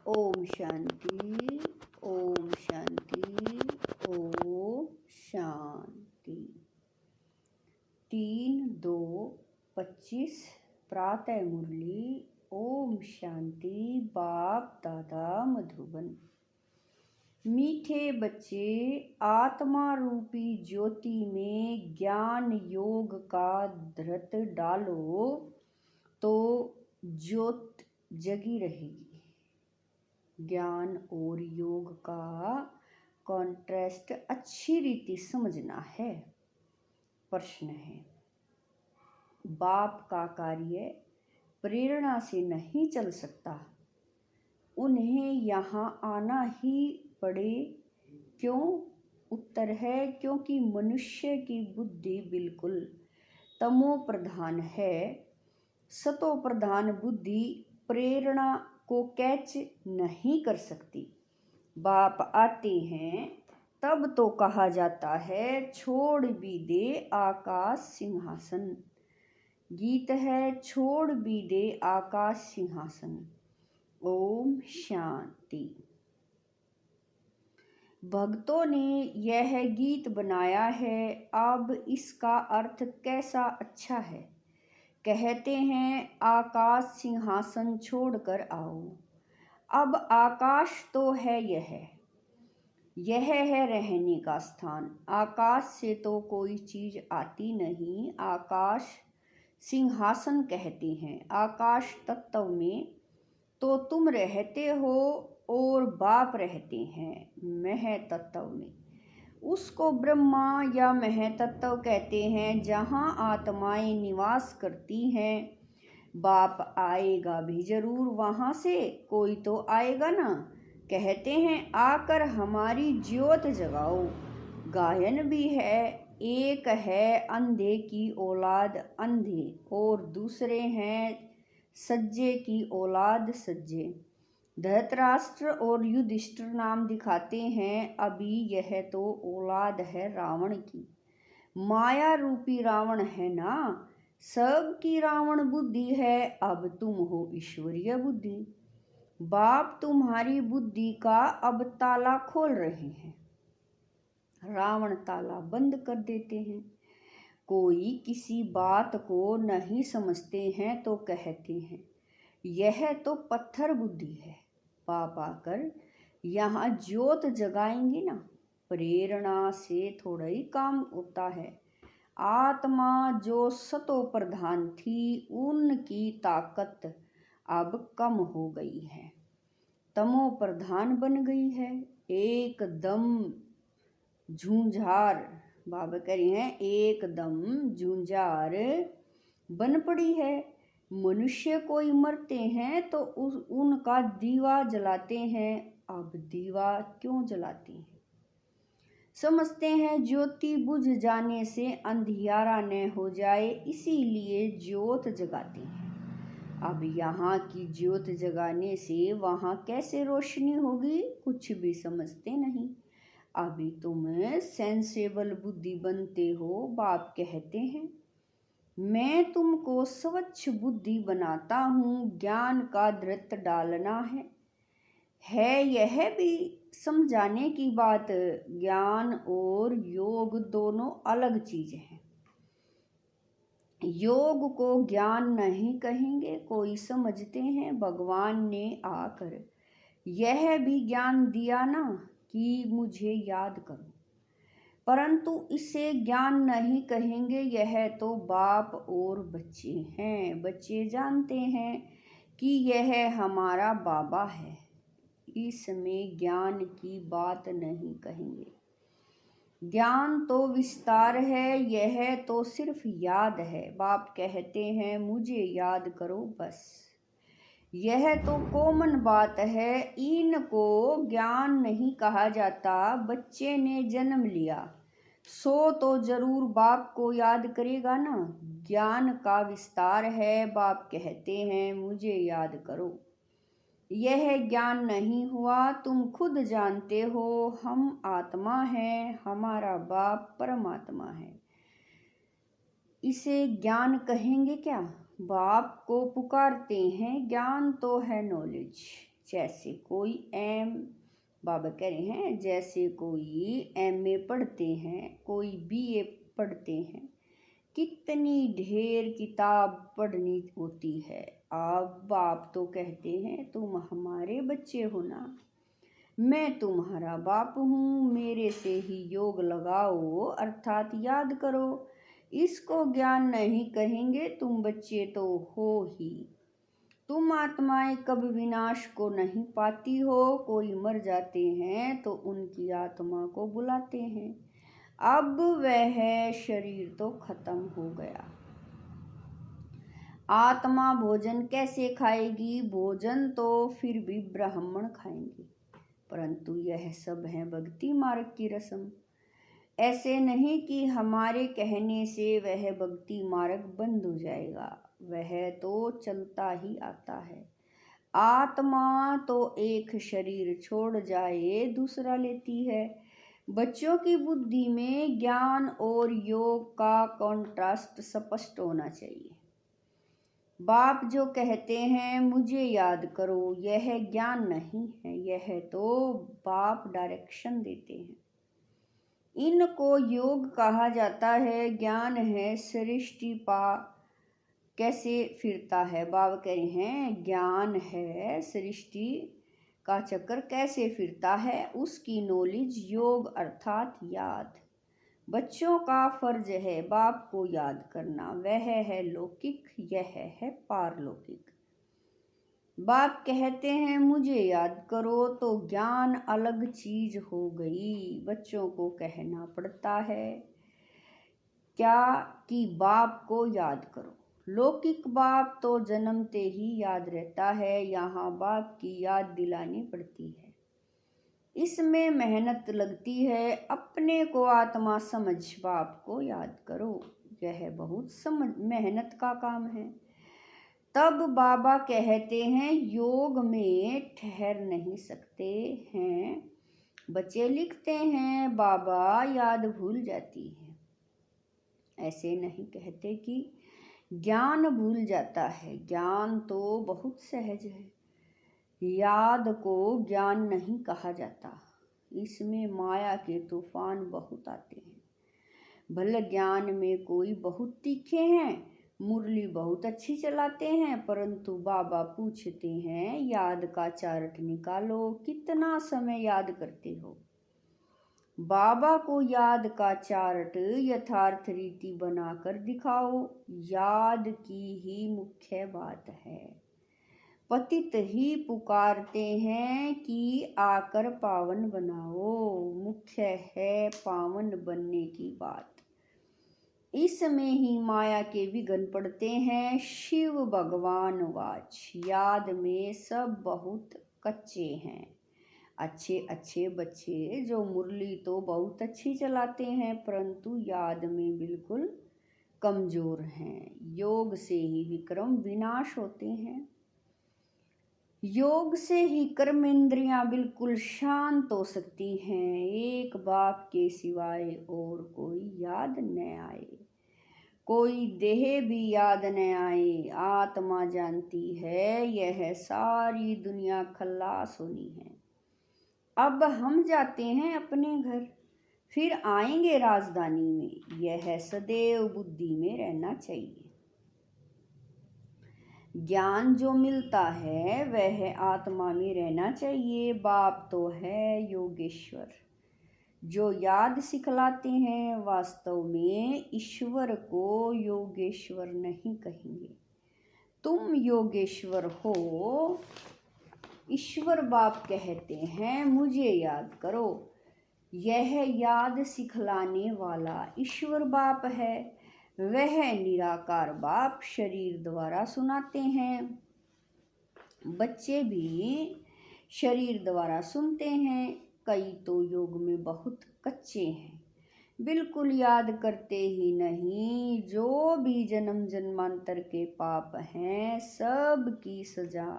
ओम शांति, ओम शांति, ओम शांति। 3/2/25 प्रातः मुरली। ओम शांति। बाप दादा मधुबन। मीठे बच्चे, आत्मा रूपी ज्योति में ज्ञान योग का धृत डालो तो ज्योत जगी रहेगी। ज्ञान और योग का कॉन्ट्रास्ट अच्छी रीति समझना है। प्रश्न है, बाप का कार्य प्रेरणा से नहीं चल सकता, उन्हें यहाँ आना ही पड़े, क्यों? उत्तर है, क्योंकि मनुष्य की बुद्धि बिल्कुल तमो प्रधान है। सतो प्रधान बुद्धि प्रेरणा को कैच नहीं कर सकती। बाप आते हैं तब तो कहा जाता है, छोड़ भी दे आकाश सिंहासन। गीत है, छोड़ भी दे आकाश सिंहासन। ओम शांति। भक्तों ने यह गीत बनाया है, अब इसका अर्थ कैसा अच्छा है। कहते हैं, आकाश सिंहासन छोड़कर आओ। अब आकाश तो है, यह है रहने का स्थान। आकाश से तो कोई चीज आती नहीं। आकाश सिंहासन कहते हैं। आकाश तत्व में तो तुम रहते हो और बाप रहते हैं मह तत्व में। उसको ब्रह्मा या मह तत्व कहते हैं, जहाँ आत्माएं निवास करती हैं। बाप आएगा भी जरूर वहाँ से, कोई तो आएगा ना। कहते हैं, आकर हमारी ज्योत जगाओ। गायन भी है, एक है अंधे की औलाद अंधे और दूसरे हैं सज्जे की औलाद सज्जे। धृतराष्ट्र और युधिष्ठिर नाम दिखाते हैं। अभी यह तो औलाद है रावण की। माया रूपी रावण है ना, सबकी रावण बुद्धि है। अब तुम हो ईश्वरीय बुद्धि। बाप तुम्हारी बुद्धि का अब ताला खोल रहे हैं। रावण ताला बंद कर देते हैं। कोई किसी बात को नहीं समझते हैं तो कहते हैं, यह तो पत्थर बुद्धि है। बाप आकर यहाँ ज्योत जगाएंगे ना। प्रेरणा से थोड़ा ही काम होता है। आत्मा जो सतो प्रधान थी, उनकी ताकत अब कम हो गई है, तमो प्रधान बन गई है। एकदम झूंझार, बाबा कह रहे हैं, एकदम झूंझार बन पड़ी है। मनुष्य कोई मरते हैं तो उनका दीवा जलाते हैं। अब दीवा क्यों जलाते हैं? समझते हैं ज्योति बुझ जाने से अंधियारा न हो जाए, इसीलिए ज्योत जगाते हैं। अब यहाँ की ज्योत जगाने से वहाँ कैसे रोशनी होगी, कुछ भी समझते नहीं। अभी तुम सेंसेबल बुद्धि बनते हो। बाप कहते हैं, मैं तुमको स्वच्छ बुद्धि बनाता हूँ। ज्ञान का धृत डालना है यह भी समझाने की बात। ज्ञान और योग दोनों अलग चीज हैं। योग को ज्ञान नहीं कहेंगे, कोई समझते हैं भगवान ने आकर यह भी ज्ञान दिया ना कि मुझे याद करो, परंतु इसे ज्ञान नहीं कहेंगे। यह तो बाप और बच्चे हैं। बच्चे जानते हैं कि यह हमारा बाबा है, इसमें ज्ञान की बात नहीं कहेंगे। ज्ञान तो विस्तार है, यह तो सिर्फ याद है। बाप कहते हैं, मुझे याद करो बस। यह तो कॉमन बात है, इनको ज्ञान नहीं कहा जाता। बच्चे ने जन्म लिया सो तो जरूर बाप को याद करेगा ना। ज्ञान का विस्तार है। बाप कहते हैं, मुझे याद करो। यह ज्ञान नहीं हुआ, तुम खुद जानते हो। हम आत्मा हैं, हमारा बाप परमात्मा है। इसे ज्ञान कहेंगे क्या? बाप को पुकारते हैं। ज्ञान तो है नॉलेज, जैसे कोई बाबा कह रहे हैं जैसे कोई MA पढ़ते हैं, कोई BA पढ़ते हैं, कितनी ढेर किताब पढ़नी होती है। अब बाप तो कहते हैं तुम हमारे बच्चे हो ना, मैं तुम्हारा बाप हूँ, मेरे से ही योग लगाओ अर्थात याद करो। इसको ज्ञान नहीं कहेंगे, तुम बच्चे तो हो ही। तुम आत्माएं कब विनाश को नहीं पाती हो, कोई मर जाते हैं तो उनकी आत्मा को बुलाते हैं। अब वह शरीर तो खत्म हो गया, आत्मा भोजन कैसे खाएगी? भोजन तो फिर भी ब्राह्मण खाएंगे, परंतु यह सब है भक्ति मार्ग की रस्म। ऐसे नहीं कि हमारे कहने से वह भक्ति मार्ग बंद हो जाएगा, वह तो चलता ही आता है। आत्मा तो एक शरीर छोड़ जाए दूसरा लेती है। बच्चों की बुद्धि में ज्ञान और योग का कॉन्ट्रास्ट स्पष्ट होना चाहिए। बाप जो कहते हैं मुझे याद करो, यह ज्ञान नहीं है, यह तो बाप डायरेक्शन देते हैं। इनको योग कहा जाता है, ज्ञान है सृष्टि पा कैसे फिरता है। बाबा कह रहे हैं ज्ञान है सृष्टि का चक्कर कैसे फिरता है, उसकी नॉलेज योग अर्थात याद। बच्चों का फर्ज है बाप को याद करना, वह है लौकिक, यह है पारलौकिक। बाप कहते हैं मुझे याद करो, तो ज्ञान अलग चीज हो गई। बच्चों को कहना पड़ता है क्या कि बाप को याद करो। लौकिक बाप तो जन्मते ही याद रहता है, यहाँ बाप की याद दिलानी पड़ती है। इसमें मेहनत लगती है, अपने को आत्मा समझ बाप को याद करो, यह बहुत मेहनत का काम है। तब बाबा कहते हैं योग में ठहर नहीं सकते हैं। बच्चे लिखते हैं बाबा याद भूल जाती है। ऐसे नहीं कहते कि ज्ञान भूल जाता है, ज्ञान तो बहुत सहज है। याद को ज्ञान नहीं कहा जाता, इसमें माया के तूफान बहुत आते हैं। भले ज्ञान में कोई बहुत तीखे हैं, मुरली बहुत अच्छी चलाते हैं, परंतु बाबा पूछते हैं याद का चार्ट निकालो, कितना समय याद करते हो। बाबा को याद का चार्ट यथार्थ रीति बनाकर दिखाओ, याद की ही मुख्य बात है। पतित ही पुकारते हैं कि आकर पावन बनाओ, मुख्य है पावन बनने की बात। इसमें ही माया के विघ्न पड़ते हैं। शिव भगवान वाच, याद में सब बहुत कच्चे हैं। अच्छे अच्छे बच्चे जो मुरली तो बहुत अच्छी चलाते हैं, परंतु याद में बिल्कुल कमजोर हैं। योग से ही विक्रम विनाश होते हैं, योग से ही कर्मेंद्रियां बिल्कुल शांत हो सकती हैं। एक बाप के सिवाय और कोई याद न आए, कोई देह भी याद न आए। आत्मा जानती है यह सारी दुनिया खल्लास होनी है। अब हम जाते हैं अपने घर, फिर आएंगे राजधानी में, यह सदैव बुद्धि में रहना चाहिए। ज्ञान जो मिलता है वह आत्मा में रहना चाहिए। बाप तो है योगेश्वर, जो याद सिखलाते हैं, वास्तव में ईश्वर को योगेश्वर नहीं कहेंगे। तुम योगेश्वर हो, ईश्वर बाप कहते हैं मुझे याद करो। यह याद सिखलाने वाला ईश्वर बाप है, वह निराकार बाप शरीर द्वारा सुनाते हैं। बच्चे भी शरीर द्वारा सुनते हैं। कई तो योग में बहुत कच्चे हैं, बिल्कुल याद करते ही नहीं। जो भी जन्म जन्मांतर के पाप हैं सब की सजा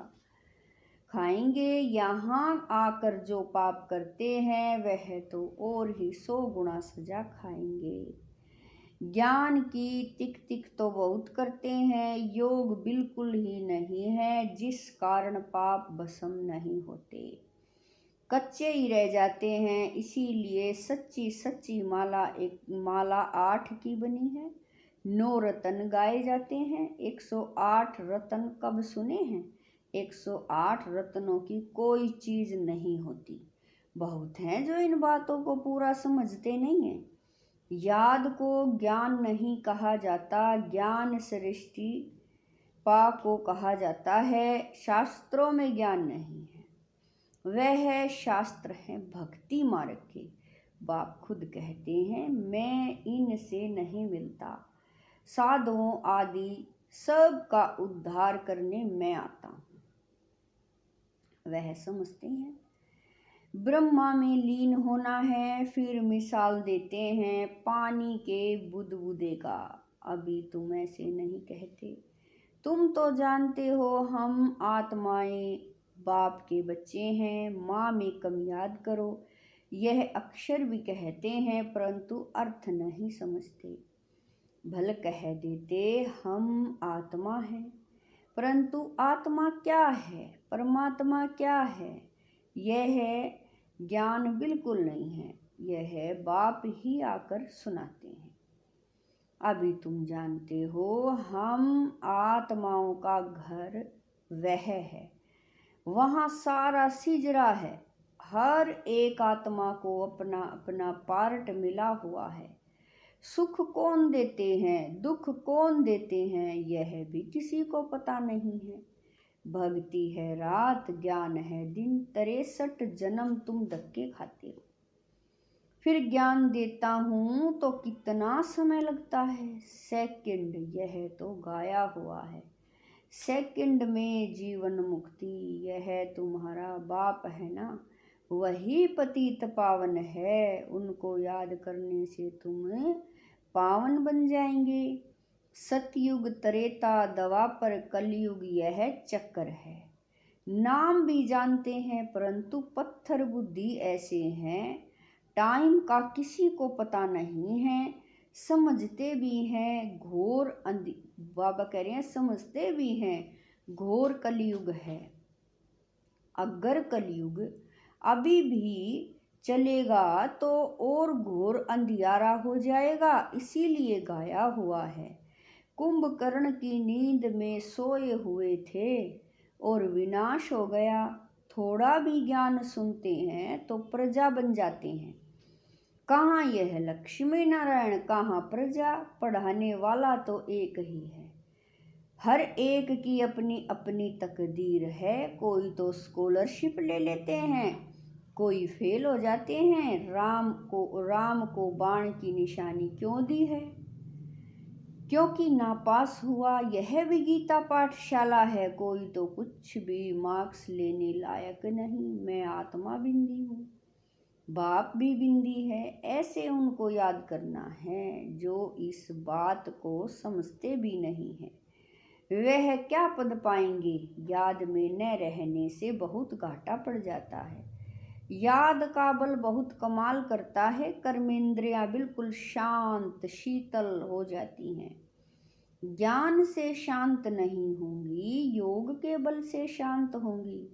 खाएंगे। यहाँ आकर जो पाप करते हैं वह तो और ही 100 गुना सजा खाएंगे। ज्ञान की तिक तिक तो बहुत करते हैं, योग बिल्कुल ही नहीं है, जिस कारण पाप भस्म नहीं होते, कच्चे ही रह जाते हैं। इसीलिए सच्ची सच्ची माला एक माला 8 की बनी है। 9 रतन गाए जाते हैं। 108 रतन कब सुने हैं? 108 रत्नों की कोई चीज नहीं होती। बहुत हैं जो इन बातों को पूरा समझते नहीं हैं। याद को ज्ञान नहीं कहा जाता, ज्ञान सृष्टि पा को कहा जाता है। शास्त्रों में ज्ञान नहीं है, वह शास्त्र हैं भक्ति मार्ग के। बाप खुद कहते हैं, मैं इनसे नहीं मिलता, साधुओं आदि सब का उद्धार करने मैं आता हूँ। वह समझते हैं ब्रह्मा में लीन होना है। फिर मिसाल देते हैं पानी के बुदबुदे का। अभी तुम ऐसे नहीं कहते, तुम तो जानते हो हम आत्माएं बाप के बच्चे हैं। माँ में कम याद करो, यह अक्षर भी कहते हैं परंतु अर्थ नहीं समझते। भल कह देते हम आत्मा हैं, परंतु आत्मा क्या है, परमात्मा क्या है, यह ज्ञान बिल्कुल नहीं है। यह बाप ही आकर सुनाते हैं। अभी तुम जानते हो हम आत्माओं का घर वह है, वहाँ सारा सिजरा है। हर एक आत्मा को अपना अपना पार्ट मिला हुआ है। सुख कौन देते हैं, दुख कौन देते हैं, यह भी किसी को पता नहीं है। भक्ति है रात, ज्ञान है दिन, 63 जन्म तुम धक्के खाते हो। फिर ज्ञान देता हूँ तो कितना समय लगता है, सेकंड, यह तो गाया हुआ है। सेकंड में जीवन मुक्ति, यह तुम्हारा बाप है ना, वही पतित पावन है। उनको याद करने से तुम पावन बन जाएंगे। सतयुग, त्रेता, द्वापर, कलयुग, यह चक्कर है। नाम भी जानते हैं परंतु पत्थर बुद्धि ऐसे हैं, टाइम का किसी को पता नहीं है। समझते भी हैं घोर बाबा कह रहे हैं समझते भी हैं घोर कलयुग है। अगर कलयुग अभी भी चलेगा तो और घोर अंधियारा हो जाएगा, इसीलिए गाया हुआ है। कुंभकर्ण की नींद में सोए हुए थे और विनाश हो गया। थोड़ा भी ज्ञान सुनते हैं तो प्रजा बन जाते हैं। कहाँ यह लक्ष्मी नारायण, कहाँ प्रजा, पढ़ाने वाला तो एक ही है। हर एक की अपनी अपनी तकदीर है। कोई तो स्कॉलरशिप ले लेते हैं, कोई फेल हो जाते हैं। राम को बाण की निशानी क्यों दी है? क्योंकि नापास हुआ। यह भी गीता पाठशाला है। कोई तो कुछ भी मार्क्स लेने लायक नहीं। मैं आत्मा बिंदी हूँ, बाप भी बिंदी है। ऐसे उनको याद करना है जो इस बात को समझते भी नहीं है। वह क्या पद पाएंगे? याद में न रहने से बहुत घाटा पड़ जाता है। याद का बल बहुत कमाल करता है। कर्मेंद्रियां बिल्कुल शांत शीतल हो जाती हैं। ज्ञान से शांत नहीं होंगी, योग के बल से शांत होंगी।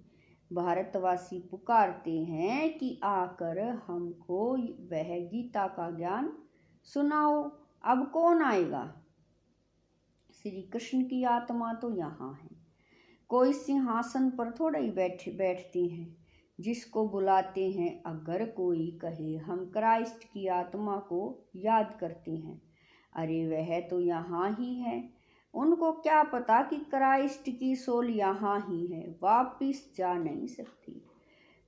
भारतवासी पुकारते हैं कि आकर हमको वह गीता का ज्ञान सुनाओ। अब कौन आएगा? श्री कृष्ण की आत्मा तो यहाँ है। कोई सिंहासन पर थोड़ा ही बैठती हैं, जिसको बुलाते हैं। अगर कोई कहे हम क्राइस्ट की आत्मा को याद करते हैं, अरे वह तो यहाँ ही है। उनको क्या पता कि क्राइस्ट की सोल यहाँ ही है, वापिस जा नहीं सकती।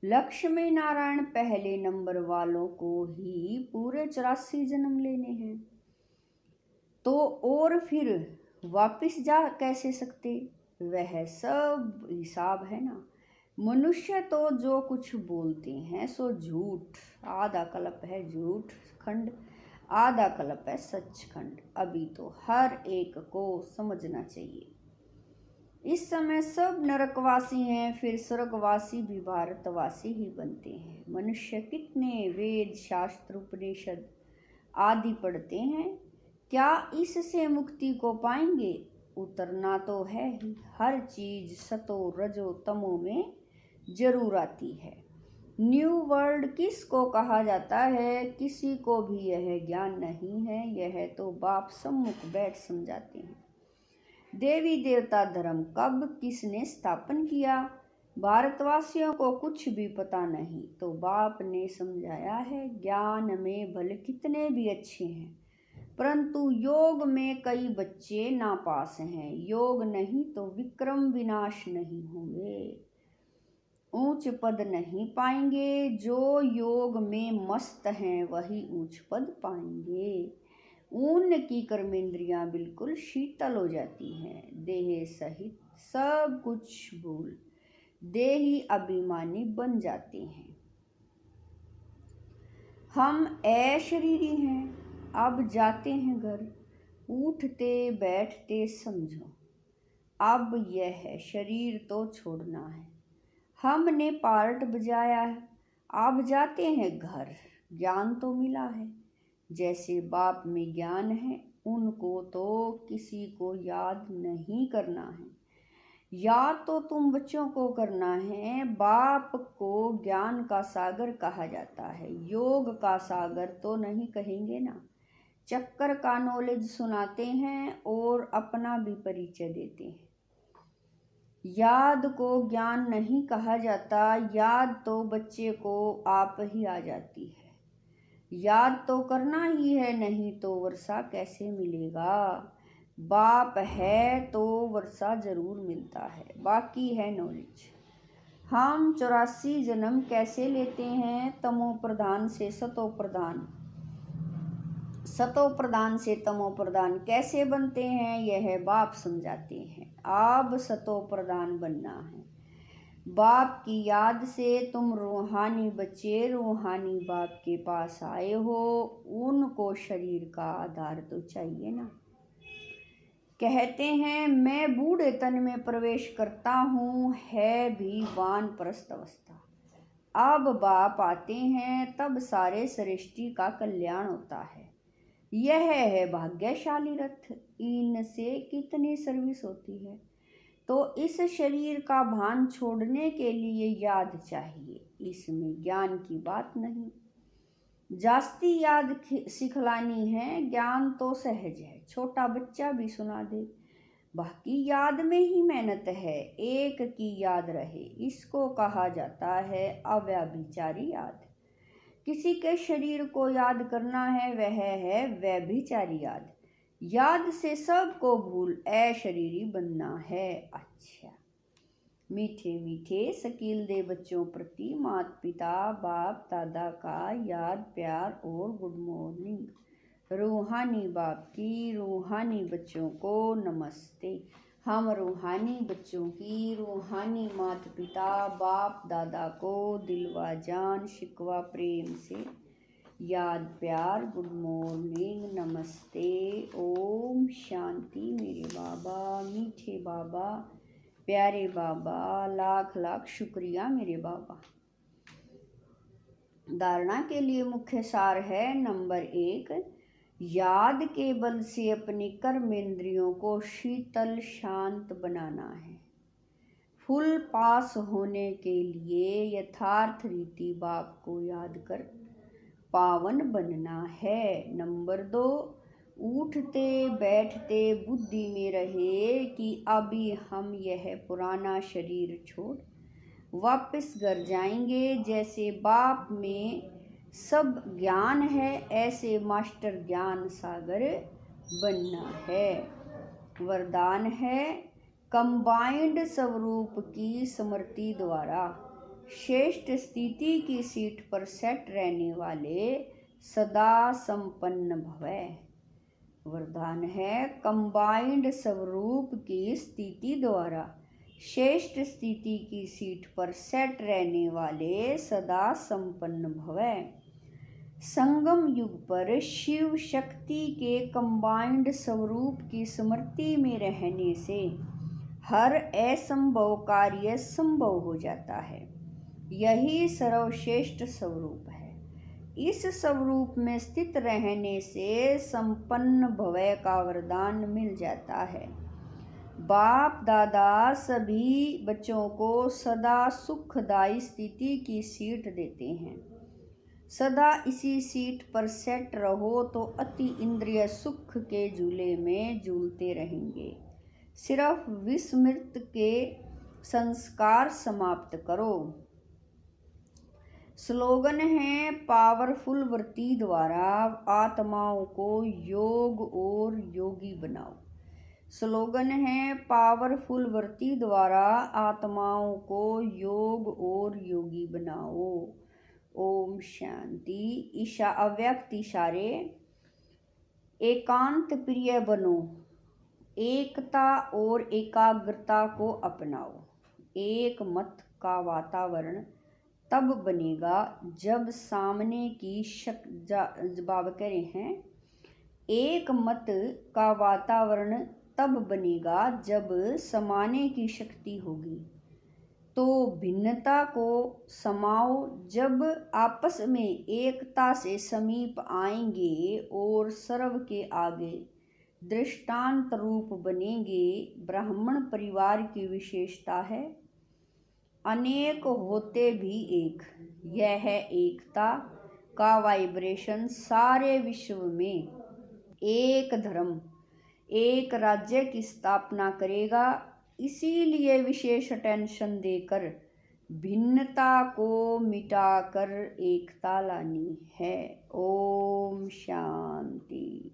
लक्ष्मी नारायण पहले नंबर वालों को ही पूरे 84 जन्म लेने हैं, तो और फिर वापिस जा कैसे सकते? वह सब हिसाब है ना। मनुष्य तो जो कुछ बोलते हैं सो झूठ। आधा कल्प है झूठ खंड, आधा कल्प है सच खंड। अभी तो हर एक को समझना चाहिए। इस समय सब नरकवासी हैं, फिर स्वर्गवासी भी भारतवासी ही बनते हैं। मनुष्य कितने वेद शास्त्र उपनिषद आदि पढ़ते हैं, क्या इससे मुक्ति को पाएंगे? उतरना तो है ही। हर चीज सतो रजो तमो में जरूर आती है। न्यू वर्ल्ड किसको कहा जाता है? किसी को भी यह ज्ञान नहीं है। यह तो बाप सम्मुख बैठ समझाते हैं। देवी देवता धर्म कब किसने स्थापन किया? भारतवासियों को कुछ भी पता नहीं, तो बाप ने समझाया है। ज्ञान में भले कितने भी अच्छे हैं, परंतु योग में कई बच्चे नापास हैं। योग नहीं तो विक्रम विनाश नहीं होंगे, ऊंच पद नहीं पाएंगे। जो योग में मस्त हैं वही ऊंच पद पाएंगे। ऊन की कर्मेंद्रियां बिल्कुल शीतल हो जाती हैं। देह सहित सब कुछ भूल देही अभिमानी बन जाते हैं। हम अशरीरी हैं, अब जाते हैं घर। उठते बैठते समझो, अब यह शरीर तो छोड़ना है। हमने पार्ट बजाया है, अब जाते हैं घर। ज्ञान तो मिला है। जैसे बाप में ज्ञान है, उनको तो किसी को याद नहीं करना है। याद तो तुम बच्चों को करना है। बाप को ज्ञान का सागर कहा जाता है, योग का सागर तो नहीं कहेंगे ना। चक्कर का नॉलेज सुनाते हैं और अपना भी परिचय देते हैं। याद को ज्ञान नहीं कहा जाता। याद तो बच्चे को आप ही आ जाती है। याद तो करना ही है, नहीं तो वर्षा कैसे मिलेगा? बाप है तो वर्षा जरूर मिलता है, बाकी है नॉलेज। हम 84 जन्म कैसे लेते हैं? तमो प्रधान से सतो प्रधान, सतो प्रधान से तमो प्रधान कैसे बनते हैं, यह बाप समझाते हैं। अब सतो प्रधान बनना है। बाप की याद से तुम रूहानी बच्चे रूहानी बाप के पास आए हो। उनको शरीर का आधार तो चाहिए ना। कहते हैं मैं बूढ़े तन में प्रवेश करता हूँ, है भी वानप्रस्थ अवस्था। अब बाप आते हैं तब सारे सृष्टि का कल्याण होता है। यह है भाग्यशाली रथ। इनसे कितनी सर्विस होती है। तो इस शरीर का भान छोड़ने के लिए याद चाहिए। इसमें ज्ञान की बात नहीं, जास्ती याद सिखलानी है। ज्ञान तो सहज है, छोटा बच्चा भी सुना दे। बाकी याद में ही मेहनत है। एक की याद रहे, इसको कहा जाता है अव्यभिचारी याद। किसी के शरीर को याद करना है, वह है व्यभिचारी याद। याद से सबको भूल अशरीरी बनना है। अच्छा, मीठे मीठे शकील दे बच्चों प्रति माता पिता बाप दादा का याद प्यार और गुड मॉर्निंग। रूहानी बाप की रूहानी बच्चों को नमस्ते। हम रूहानी बच्चों की रूहानी माता पिता बाप दादा को दिलवा जान शिकवा प्रेम से याद प्यार गुड मॉर्निंग नमस्ते। ओम शांति। मेरे बाबा मीठे बाबा प्यारे बाबा, लाख लाख शुक्रिया मेरे बाबा। धारणा के लिए मुख्य सार है। नंबर 1, याद के बल से अपनी कर्मेंद्रियों को शीतल शांत बनाना है। फुल पास होने के लिए यथार्थ रीति बाप को याद कर पावन बनना है। नंबर 2, उठते बैठते बुद्धि में रहे कि अभी हम यह पुराना शरीर छोड़ वापस घर जाएंगे। जैसे बाप में सब ज्ञान है, ऐसे मास्टर ज्ञान सागर बनना है। वरदान है कंबाइंड स्वरूप की स्मृति द्वारा श्रेष्ठ स्थिति की सीट पर सेट रहने वाले सदा संपन्न भवै। वरदान है कंबाइंड स्वरूप की स्थिति द्वारा श्रेष्ठ स्थिति की सीट पर सेट रहने वाले सदा संपन्न भवै। संगम युग पर शिव शक्ति के कंबाइंड स्वरूप की स्मृति में रहने से हर असंभव कार्य संभव हो जाता है। यही सर्वश्रेष्ठ स्वरूप है। इस स्वरूप में स्थित रहने से संपन्न भवय का वरदान मिल जाता है। बाप दादा सभी बच्चों को सदा सुखदायी स्थिति की सीट देते हैं। सदा इसी सीट पर सेट रहो तो अति इंद्रिय सुख के झूले में झूलते रहेंगे। सिर्फ विस्मृत के संस्कार समाप्त करो। स्लोगन है पावरफुल व्रती द्वारा आत्माओं को योग और योगी बनाओ। स्लोगन है पावरफुल व्रती द्वारा आत्माओं को योग और योगी बनाओ। ओम शांति। अव्यक्त इशारे। एकांत प्रिय बनो, एकता और एकाग्रता को अपनाओ। एक मत का वातावरण तब बनेगा जब सामने की जवाब करें हैं। एक मत का वातावरण तब बनेगा जब समाने की शक्ति होगी। तो भिन्नता को समाओ। जब आपस में एकता से समीप आएंगे और सर्व के आगे दृष्टांत रूप बनेंगे। ब्राह्मण परिवार की विशेषता है अनेक होते भी एक। यह एकता का वाइब्रेशन सारे विश्व में एक धर्म एक राज्य की स्थापना करेगा। इसीलिए विशेष अटेंशन देकर भिन्नता को मिटाकर एकता लानी है। ओम शांति।